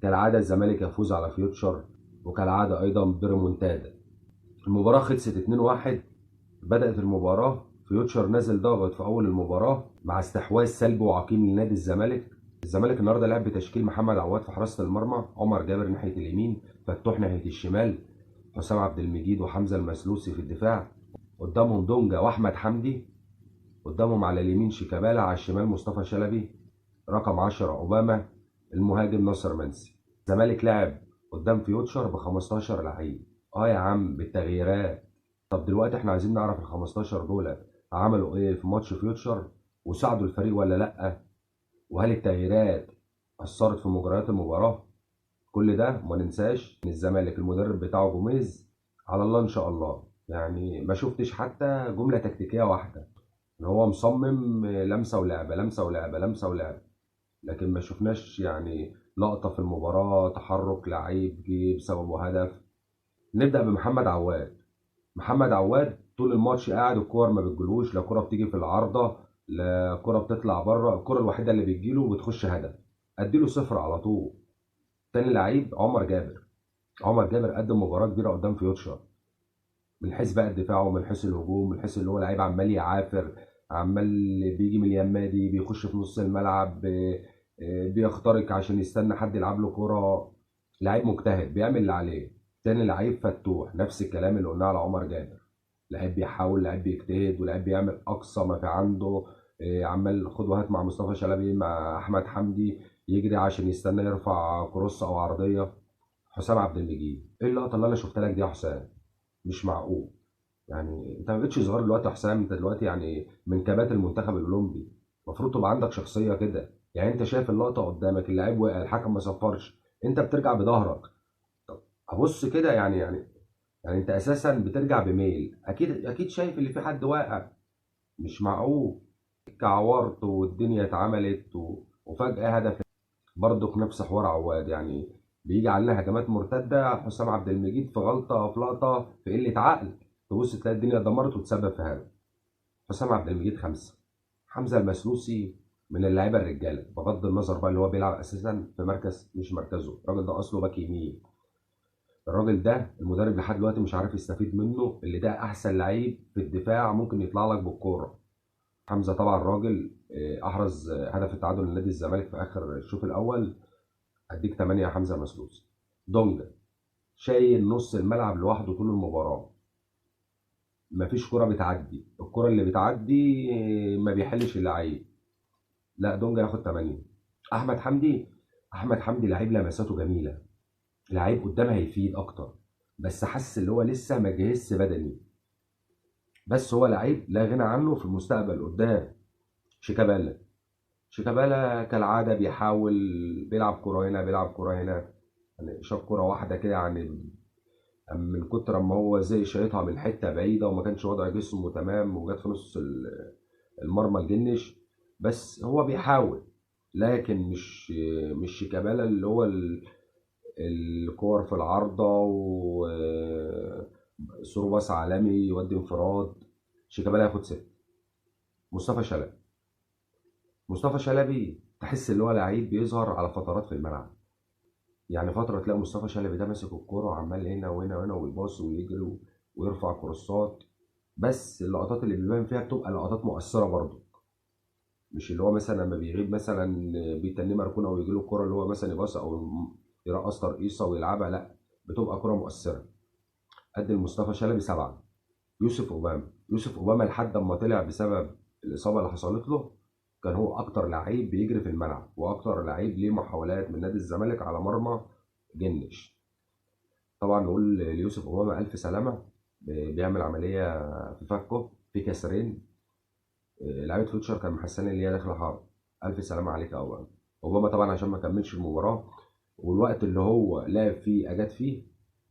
كالعادة الزمالك يفوز على فيوتشر، وكالعادة أيضا بريمونتادا. المباراة خلصت 2-1. بدأت المباراة فيوتشر نازل ضاغط في أول المباراة مع استحواذ سلبي وعقيم لنادي الزمالك. الزمالك النهارده لعب بتشكيل: محمد عواد في حراسة المرمى، عمر جابر ناحية اليمين، فتوح ناحية الشمال، حسام عبد المجيد وحمزة المسلوسي في الدفاع، قدامهم دونجا وأحمد حمدي، قدامهم على اليمين شيكابالا، على الشمال مصطفى شلبي، رقم 10 أوباما، المهاجم ناصر منسي. الزمالك لعب قدام فيوتشر ب 15 لعيب. يا عم بالتغييرات. طب دلوقتي احنا عايزين نعرف ال 15 دول عملوا ايه في ماتش فيوتشر، وساعدوا الفريق ولا لا، وهل التغييرات اثرت في مجريات المباراه؟ كل ده ما ننساش ان الزمالك المدرب بتاعه جوميز على الله ان شاء الله. يعني ما شفتش حتى جمله تكتيكيه واحده، ان هو مصمم لمسه ولعبه لمسه ولعبه لمسه ولعبه، لكن ما شفناش يعني لقطه في المباراه تحرك لعيب جه بسببه هدف. نبدا بمحمد عواد. محمد عواد طول الماتش قاعد، الكور ما بتجيلوش، لا كرة بتيجي في العارضة، لا كرة بتطلع بره، الكرة الوحيدة اللي بتجيله بتخش هدف، اديله صفر على طول. تاني لعيب عمر جابر. عمر جابر قدم مباراة كبيرة قدام فيوتشر، من حيث بقى الدفاع ومن حيث الهجوم، من حيث اللي هو لعيب عمال يعافر، عمال بيجي من اليمادي بيخش في نص الملعب، بيخترق عشان يستنى حد يلعب له كرة. لعيب مجتهد بيعمل اللي عليه. تاني لعيب فتوح، نفس الكلام اللي قلناه على عمر جابر، لعيب بيحاول، لعيب بيجتهد، ولعيب بيعمل اقصى ما في عنده. عمال خد وهات مع مصطفى شلبي مع احمد حمدي، يجري عشان يستنى يرفع كروس او عرضيه. حسام عبد المجيد، ايه اللقطه اللي انا شفتها لك دي يا حسام؟ مش معقول. يعني انت ما بقتش صغير دلوقتي يا حسام، انت دلوقتي يعني من كباتن المنتخب الاولمبي، المفروض تبقى عندك شخصيه كده. يعني انت شايف اللقطه قدامك، اللاعب وقع، الحكم ما صفرش، انت بترجع بظهرك. طب ابص كده، يعني انت اساسا بترجع بميل، اكيد اكيد شايف اللي في حد واقع. مش معقول. كعورت والدنيا اتعملت وفجأة هدف. برضك نفس حوار عواد، يعني بيجي علينا هجمات مرتدة، حسام عبد المجيد في غلطة في لقطة في قلة عقل، تبص تلاقي الدنيا اتدمرت وتسبب في هدف. حسام عبد المجيد 5. حمزة المسلوسي من اللعيبة الرجالة، بغض النظر بقى اللي هو بيلعب أساسا في مركز مش مركزه، الراجل ده أصله باك يمين. الراجل ده المدرب لحد دلوقتي مش عارف يستفيد منه، اللي ده احسن لعيب في الدفاع ممكن يطلع لك بالكوره. حمزه طبعا راجل احرز هدف التعادل لنادي الزمالك في اخر الشوط الاول. اديك 8 يا حمزه مسلوس. دونجا شايل نص الملعب لوحده طول المباراه، مفيش كره بتعدي، الكره اللي بتعدي ما بيحلش اللعيب. لا دونجا ياخد 8. احمد حمدي. احمد حمدي لعيب لمساته جميله، لعيب قدام هيفيد اكتر، بس حاسس اللي هو لسه ما جهزش بدني، بس هو لعيب لا غنى عنه في المستقبل قدام. شيكابالا. شيكابالا كالعادة بيحاول، بيلعب كرة هنا بيلعب كرة هنا، يعني شاط كرة واحدة كده، يعني من كتر ما هو زي شايطها من حتة بعيدة وما كانش وضع جسمه تمام، وجت في نص المرمى الجنش. بس هو بيحاول، لكن مش شيكابالا اللي هو الكور في العارضة وثرو باص عالمي يودي انفراد. شيكابالا ياخد 6. مصطفى شلبي. مصطفى شلبي تحس اللي هو لعيب بيظهر على فترات في الملعب، يعني فترة تلاقي مصطفى شلبي ده ماسك الكورة وعمال هنا وهنا وهنا ويباص ويجري ويرفع كروسات، بس اللقطات اللي بيبان فيها بتبقى لقطات مؤثرة برضه. مش اللي هو مثلا لما بيغيب مثلا بيتنيه مركون او يجي له الكورة اللي هو مثلا يباص او يرقص ترقيصة ويلعبها، لا بتبقى كورة مؤثرة. قد مصطفى شلبي 7. يوسف اوباما. يوسف اوباما لحد اما طلع بسبب الاصابه اللي حصلت له، كان هو اكتر لعيب بيجري في الملعب، واكتر لعيب ليه محاولات من نادي الزمالك على مرمى جنش. طبعا نقول ليوسف اوباما الف سلامه، بيعمل عمليه في فكه في كسرين. لعيبه فيوتشر كان محسن اللي هي داخله حرب. الف سلامه عليك يا اوباما. اوباما طبعا عشان ما كملش المباراه، والوقت اللي هو لعب فيه اجاد فيه،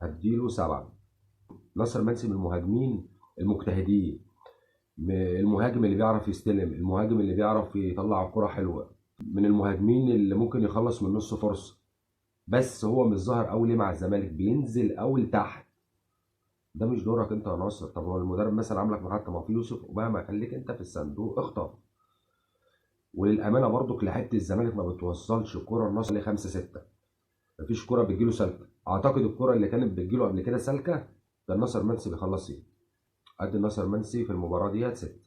هديله 7. ناصر منسي من المهاجمين المجتهدين، المهاجم اللي بيعرف يستلم، المهاجم اللي بيعرف يطلع الكرة حلوة، من المهاجمين اللي ممكن يخلص من نص فرصة. بس هو مش ظاهر قوي ليه مع الزمالك، بينزل قوي لتحت. ده مش دورك انت يا ناصر. طب هو المدرب مثلا عاملك محطة، ما في يوسف اوباما، خليك انت في الصندوق اخطف. وللامانه برضك لعيبه الزمالك ما بتوصلش كرة النصر ل 5 6. مفيش كوره بتجيله سالكه. اعتقد الكوره اللي كانت بتجيله قبل كده سالكه كان ناصر منسي بيخلص فيها. قد ناصر منسي في المباراه ديت ست.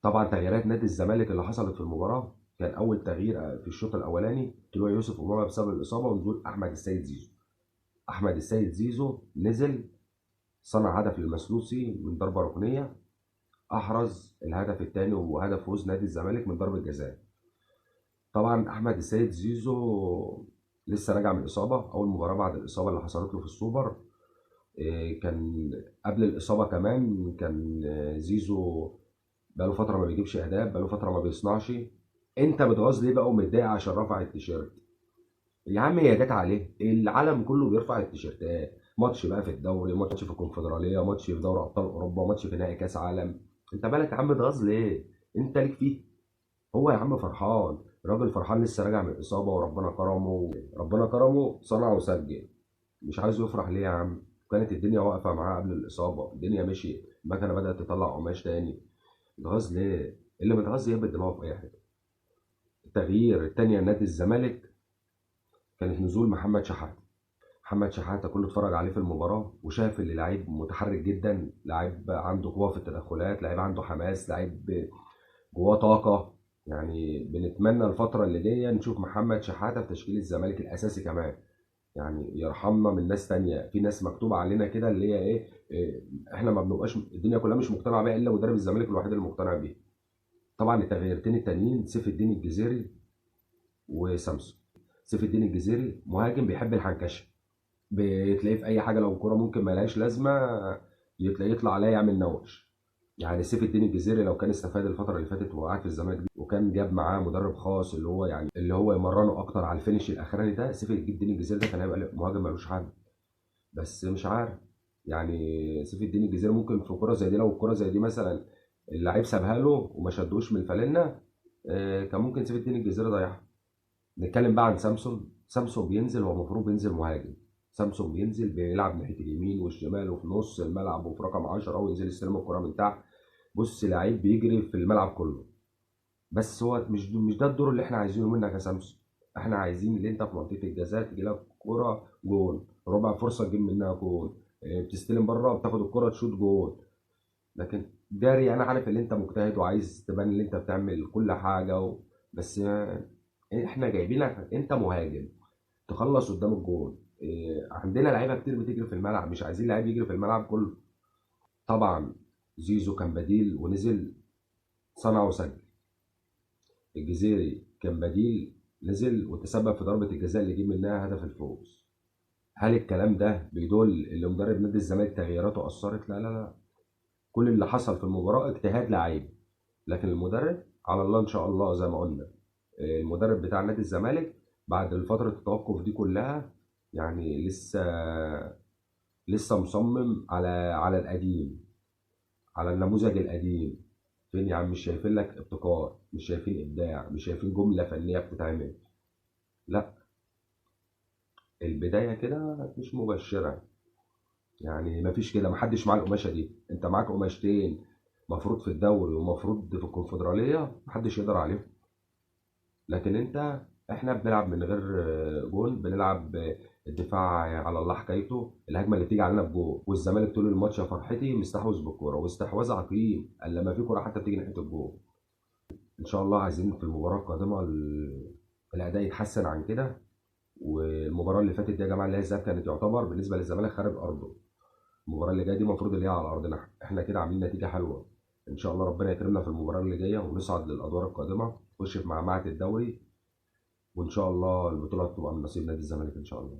طبعا تغييرات نادي الزمالك اللي حصلت في المباراه، كان اول تغيير في الشوط الاولاني طلوع يوسف امامه بسبب الاصابه ونزول احمد السيد زيزو. احمد السيد زيزو نزل، صنع هدف للمسلوسي من ضربه ركنيه، احرز الهدف الثاني وهدف فوز نادي الزمالك من ضربه جزاء. طبعا احمد السيد زيزو لسه راجع من الاصابه، اول مباراه بعد الاصابه اللي حصلت له في السوبر. كان قبل الاصابه كمان كان زيزو بقاله فتره ما بيجيبش اهداف، بقاله فتره ما بيصنعش. انت متغاظ ليه بقى ومتضايق عشان رفع التيشيرت؟ يا عم هي جت عليه، العالم كله بيرفع التيشيرتات، ماتش بقى في الدوري، ماتش في الكونفدراليه، ماتش في دوري ابطال اوروبا، ماتش في نهائي كاس عالم. انت مالك يا عم متغاظ ليه؟ انت ليك فيه. هو يا عم فرحان، الراجل فرحان لسه راجع من الاصابه وربنا كرمه، ربنا كرمه صنع وسجل. مش عايز يفرح ليه يا عم؟ كانت الدنيا واقفه معاه قبل الاصابه، الدنيا مشيت، المكنه بدات تطلع قماش تاني. متغاظ ليه؟ اللي متغاظ يهبط دماغه في اي حاجه. التغيير التانية نادي الزمالك كانت نزول محمد شحاته. محمد شحاته كله اتفرج عليه في المباراه وشاف ان لعيب متحرك جدا، لعيب عنده قوه في التدخلات، لعيب عنده حماس، لعيب جواه طاقه. يعني بنتمنى الفتره اللي جايه نشوف محمد شحاته في تشكيل الزمالك الاساسي كمان. يعني يرحمنا من ناس تانية، في ناس مكتوب علينا كده اللي هي إيه، احنا ما بنبقاش، الدنيا كلها مش مقتنعه بيها الا مدرب الزمالك الوحيد اللي مقتنع بيه. طبعا التغييرتين التانيين سيف الدين الجزيري وسامسون. سيف الدين الجزيري مهاجم بيحب الحنكشه، بتلاقيه في اي حاجه لو الكوره ممكن ما لهاش لازمه تلاقيه يطلع عليها يعمل نوش. يعني سيف الدين الجزيري لو كان استفاد الفتره اللي فاتت وهو قاعد في الزمالك دي وكان جاب معاه مدرب خاص اللي هو يعني اللي هو يمرنه اكتر على الفينش الاخراني ده، سيف الدين الجزيري ده كان هيبقى مهاجم ملوش حل. بس مش عارف، يعني سيف الدين الجزيري ممكن في كرة زي دي، لو الكرة زي دي مثلا اللعيب سابها له وما شدوش من الفالنة، كان ممكن سيف الدين الجزيري ضيعها. نتكلم بقى عن سامسون. سامسون بينزل، هو المفروض بينزل مهاجم. سامسون بينزل بيلعب ناحية اليمين والشمال وفي نص الملعب وفي رقم 10 وينزل يستلم الكرة من تحت. بص لعيب بيجري في الملعب كله. بس هو مش ده الدور اللي احنا عايزينه منك يا سامسون. احنا عايزين اللي انت في منطقه الجزاء تجي لك كوره جون، ربع فرصه تجيب منها جون، بتستلم بره بتاخد الكوره تشوت جون. لكن جاري انا عارف ان انت مجتهد وعايز تبان ان انت بتعمل كل حاجه بس احنا جايبينك انت مهاجم تخلص قدام الجون. عندنا لعيبه كتير بتجري في الملعب، مش عايزين لعيب يجري في الملعب كله. طبعا زيزو كان بديل ونزل صنع وسجل. الجزيري كان بديل نزل وتسبب في ضربة الجزاء اللي جه منها هدف الفوز. هل الكلام ده بيدل ان مدرب نادي الزمالك تغييراته اثرت؟ لا لا لا، كل اللي حصل في المباراة اجتهاد لعيب، لكن المدرب على الله ان شاء الله زي ما قلنا. المدرب بتاع نادي الزمالك بعد فترة التوقف دي كلها يعني لسه مصمم على القديم، على النموذج القديم. فين يا عم؟ مش شايفين لك ابتكار، مش شايفين ابداع، مش شايفين جملة فنية بتتعمل. لا، البداية كده مش مبشرة. يعني مفيش كده، محدش معاه القماشة دي، انت معاك قماشتين مفروض في الدوري ومفروض في الكونفدرالية محدش يقدر عليهم. لكن احنا بنلعب من غير جون، بنلعب الدفاع على الله حكايته، الهجمة اللي بتيجي علينا بجول، والزمالك طول الماتش يا فرحتي مستحوذ بالكورة واستحواذ عقيم، الا لما في كورة حتى بتيجي ناحية الجول. ان شاء الله عايزين في المباراة القادمة الأداء يتحسن عن كده. والمباراه اللي فاتت دي يا جماعه اللي هي الذهاب كانت يعتبر بالنسبه للزمالك خارج ارضه. المباراه اللي جايه دي المفروض اللي هي على ارضنا، احنا كده عاملين نتيجه حلوه. ان شاء الله ربنا يكرمنا في المباراه اللي جايه ونصعد للادوار القادمه، نخش في معمعه الدوري، وان شاء الله البطوله تبقى من نصيب نادي الزمالك ان شاء الله.